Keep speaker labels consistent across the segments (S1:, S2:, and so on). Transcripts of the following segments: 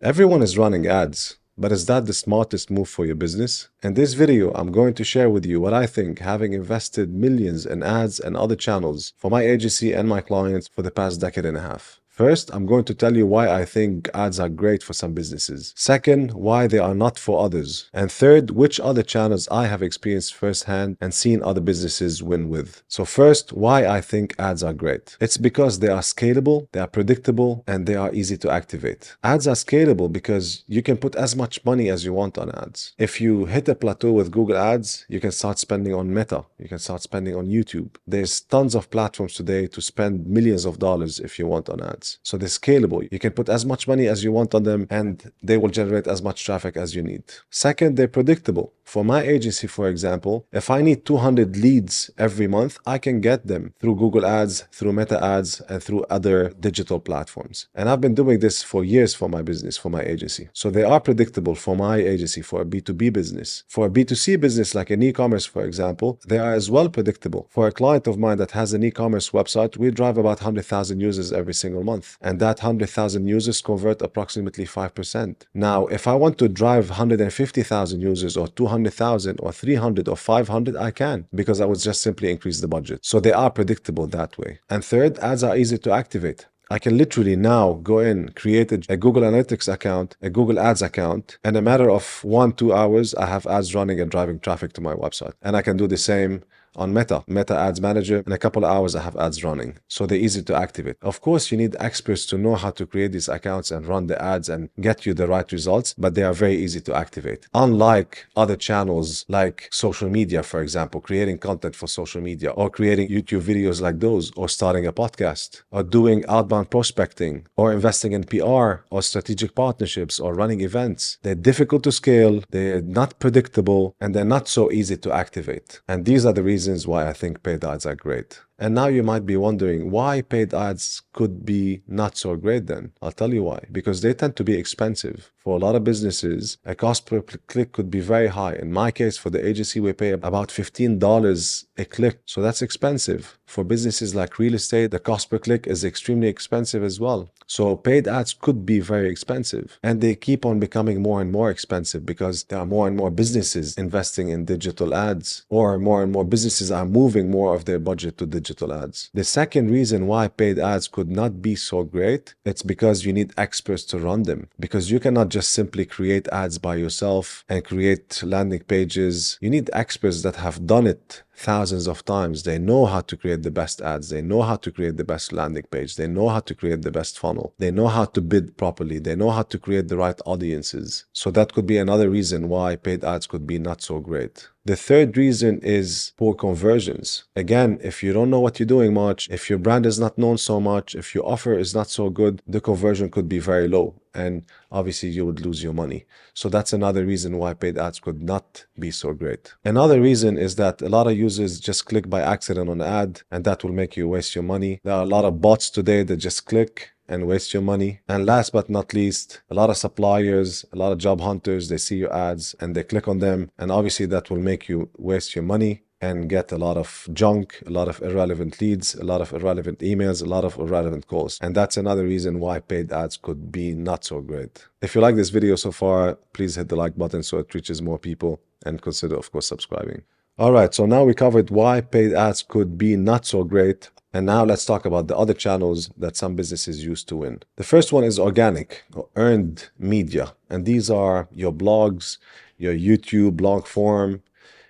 S1: Everyone is running ads, but is that the smartest move for your business? In this video, I'm going to share with you what I think, having invested millions in ads and other channels for my agency and my clients for the past decade and a half. First, I'm going to tell you why I think ads are great for some businesses. Second, why they are not for others. And third, which other channels I have experienced firsthand and seen other businesses win with. So first, why I think ads are great. It's because they are scalable, they are predictable, and they are easy to activate. Ads are scalable because you can put as much money as you want on ads. If you hit a plateau with Google Ads, you can start spending on Meta. You can start spending on YouTube. There's tons of platforms today to spend millions of dollars if you want on ads. So they're scalable. You can put as much money as you want on them and they will generate as much traffic as you need. Second, they're predictable. For my agency, for example, if I need 200 leads every month, I can get them through Google Ads, through Meta Ads, and through other digital platforms. And I've been doing this for years for my business, for my agency. So they are predictable for my agency, for a B2B business. For a B2C business, like an e-commerce, for example, they are as well predictable. For a client of mine that has an e-commerce website, we drive about 100,000 users every single month. And that 100,000 users convert approximately 5%. Now, if I want to drive 150,000 users or 200,000 or 300 or 500, I can, because I would just simply increase the budget. So they are predictable that way. And third, ads are easy to activate. I can literally now go in, create a Google Analytics account, a Google Ads account, and in a matter of 1-2 hours, I have ads running and driving traffic to my website. And I can do the same on Meta Ads Manager. In a couple of hours, I have ads running. So they're easy to activate. Of course, you need experts to know how to create these accounts and run the ads and get you the right results, but they are very easy to activate. Unlike other channels like social media, for example, creating content for social media or creating YouTube videos like those, or starting a podcast, or doing outbound prospecting, or investing in PR or strategic partnerships, or running events. They're difficult to scale, they're not predictable, and they're not so easy to activate. And these are the reasons why I think paid ads are great. And now you might be wondering why paid ads could be not so great then. I'll tell you why. Because they tend to be expensive. For a lot of businesses, a cost per click could be very high. In my case, for the agency, we pay about $15 a click. So that's expensive. For businesses like real estate, the cost per click is extremely expensive as well. So paid ads could be very expensive. And they keep on becoming more and more expensive because there are more and more businesses investing in digital ads, or more and more businesses are moving more of their budget to digital ads. The second reason why paid ads could not be so great, it's because you need experts to run them. Because you cannot just simply create ads by yourself and create landing pages. You need experts that have done it thousands of times. They know how to create the best ads. They know how to create the best landing page. They know how to create the best funnel. They know how to bid properly. They know how to create the right audiences. So that could be another reason why paid ads could be not so great. The third reason is poor conversions. Again, if you don't know what you're doing much, if your brand is not known so much, if your offer is not so good, the conversion could be very low. And obviously you would lose your money. So that's another reason why paid ads could not be so great. Another reason is that a lot of users just click by accident on an ad, and that will make you waste your money. There are a lot of bots today that just click and waste your money. And last but not least, a lot of suppliers, a lot of job hunters, they see your ads and they click on them. And obviously that will make you waste your money and get a lot of junk, a lot of irrelevant leads, a lot of irrelevant emails, a lot of irrelevant calls. And that's another reason why paid ads could be not so great. If you like this video so far, please hit the like button so it reaches more people, and consider, of course, subscribing. All right, so now we covered why paid ads could be not so great. And now let's talk about the other channels that some businesses use to win. The first one is organic or earned media. And these are your blogs, your YouTube blog form,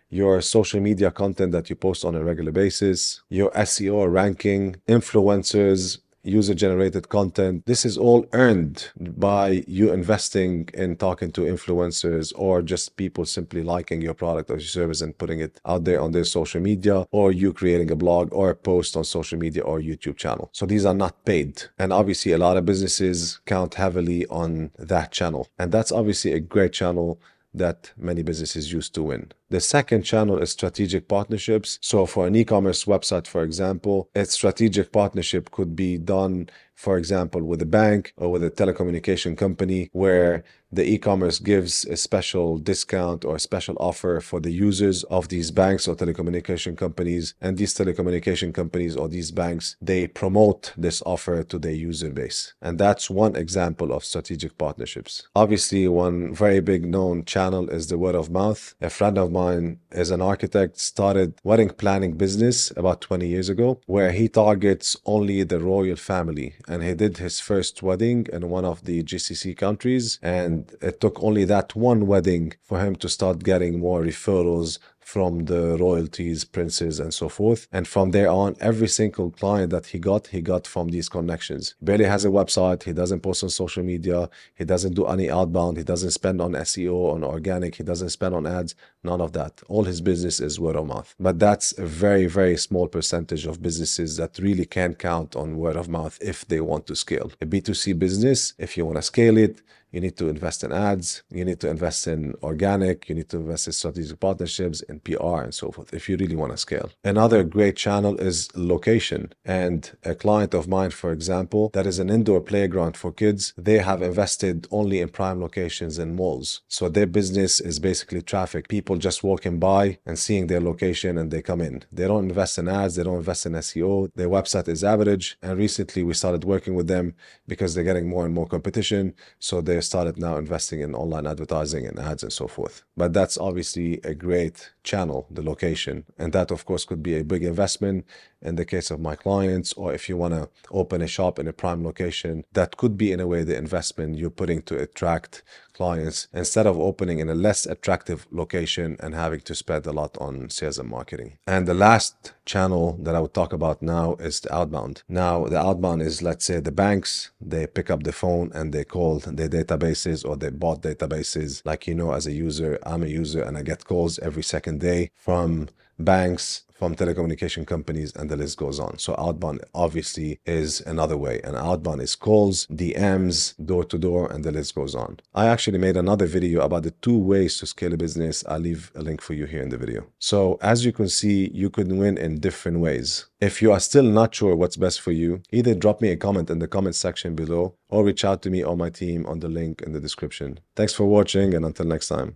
S1: your social media content that you post on a regular basis, your SEO ranking, influencers, user-generated content. This is all earned by you investing in talking to influencers, or just people simply liking your product or your service and putting it out there on their social media, or you creating a blog or a post on social media or YouTube channel. So these are not paid. And obviously a lot of businesses count heavily on that channel. And that's obviously a great channel that many businesses use to win. The second channel is strategic partnerships. So for an e-commerce website, for example, a strategic partnership could be done, for example, with a bank or with a telecommunication company, where the e-commerce gives a special discount or a special offer for the users of these banks or telecommunication companies. And these telecommunication companies or these banks, they promote this offer to their user base. And that's one example of strategic partnerships. Obviously, one very big known channel is the word of mouth. A friend of mine is an architect, started wedding planning business about 20 years ago, where he targets only the royal family. And he did his first wedding in one of the GCC countries, and it took only that one wedding for him to start getting more referrals from the royalties, princes, and so forth. And from there on, every single client that he got from these connections. He barely has a website. He doesn't post on social media. He doesn't do any outbound. He doesn't spend on SEO, on organic. He doesn't spend on ads. None of that. All his business is word of mouth. But that's a very, very small percentage of businesses that really can count on word of mouth if they want to scale. A B2C business, if you want to scale it, you need to invest in ads, you need to invest in organic, you need to invest in strategic partnerships, in PR, and so forth, if you really want to scale. Another great channel is location. And a client of mine, for example, that is an indoor playground for kids, they have invested only in prime locations in malls. So their business is basically traffic. People just walking by and seeing their location and they come in. They don't invest in ads, they don't invest in SEO. Their website is average. And recently we started working with them because they're getting more and more competition. So they started now investing in online advertising and ads and so forth. But that's obviously a great channel, the location. And that, of course, could be a big investment in the case of my clients, or if you want to open a shop in a prime location, that could be in a way the investment you're putting to attract clients instead of opening in a less attractive location and having to spend a lot on sales and marketing. And the last channel that I would talk about now is the outbound. Now, the outbound is, let's say, the banks, they pick up the phone and they call their databases or their bot databases. Like, as a user, I'm a user and I get calls every second day from banks, from telecommunication companies, and the list goes on. So outbound obviously is another way. And outbound is calls, DMs, door to door, and the list goes on. I actually made another video about the 2 ways to scale a business. I'll leave a link for you here in the video. So as you can see, you can win in different ways. If you are still not sure what's best for you, either drop me a comment in the comment section below or reach out to me or my team on the link in the description. Thanks for watching, and until next time.